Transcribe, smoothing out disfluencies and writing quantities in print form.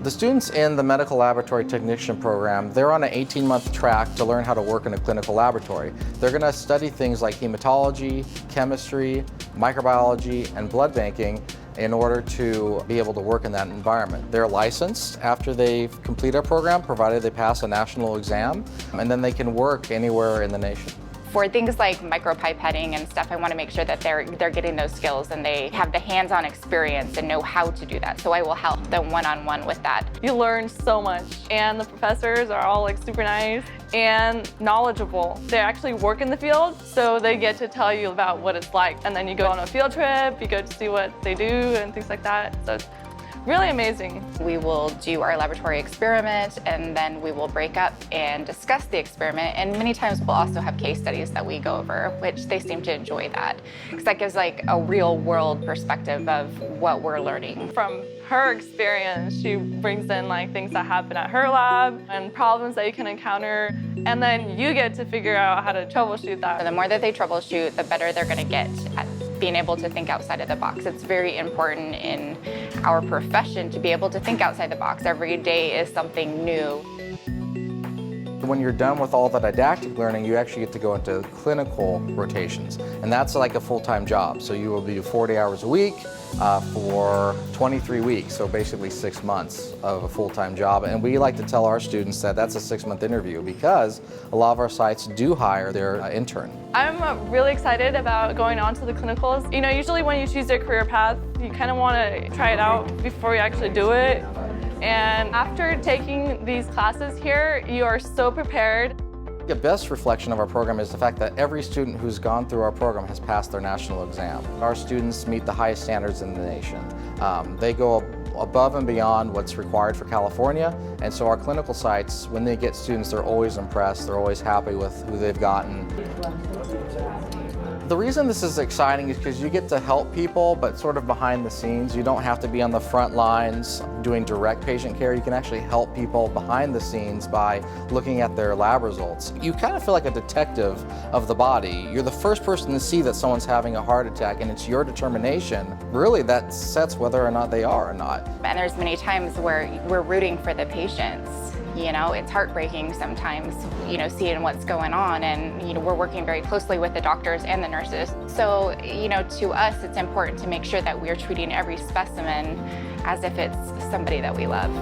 The students in the medical laboratory technician program, they're on an 18-month track to learn how to work in a clinical laboratory. They're going to study things like hematology, chemistry, microbiology, and blood banking in order to be able to work in that environment. They're licensed after they complete our program, provided they pass a national exam, and then they can work anywhere in the nation. For things like micropipetting and stuff, I want to make sure that they're getting those skills and they have the hands-on experience and know how to do that. So I will help them one-on-one with that. You learn so much, and the professors are all super nice and knowledgeable. They actually work in the field, so they get to tell you about what it's like. And then you go on a field trip, you go to see what they do and things like that. So it's really amazing. We will do our laboratory experiment, and then we will break up and discuss the experiment. And many times we'll also have case studies that we go over, which they seem to enjoy that, because that gives like a real world perspective of what we're learning. From her experience, she brings in like things that happen at her lab and problems that you can encounter, and then you get to figure out how to troubleshoot that. So the more that they troubleshoot, the better they're going to get at being able to think outside of the box. It's very important in our profession to be able to think outside the box. Every day is something new. When you're done with all the didactic learning, you actually get to go into clinical rotations, and that's like a full-time job. So you will be 40 hours a week for 23 weeks, so basically 6 months of a full-time job. And we like to tell our students that that's a 6-month interview, because a lot of our sites do hire their intern. I'm really excited about going on to the clinicals. You know, usually when you choose your career path, you kind of want to try it out before you actually do it. And after taking these classes here, you are so prepared. The best reflection of our program is the fact that every student who's gone through our program has passed their national exam. Our students meet the highest standards in the nation. They go above and beyond what's required for California, and so our clinical sites, when they get students, they're always impressed, they're always happy with who they've gotten. The reason this is exciting is because you get to help people, but sort of behind the scenes. You don't have to be on the front lines doing direct patient care. You can actually help people behind the scenes by looking at their lab results. You kind of feel like a detective of the body. You're the first person to see that someone's having a heart attack, and it's your determination, really, that sets whether or not they are or not. And there's many times where we're rooting for the patients. You know, it's heartbreaking sometimes, you know, seeing what's going on, and, you know, we're working very closely with the doctors and the nurses. So, you know, to us, it's important to make sure that we're treating every specimen as if it's somebody that we love.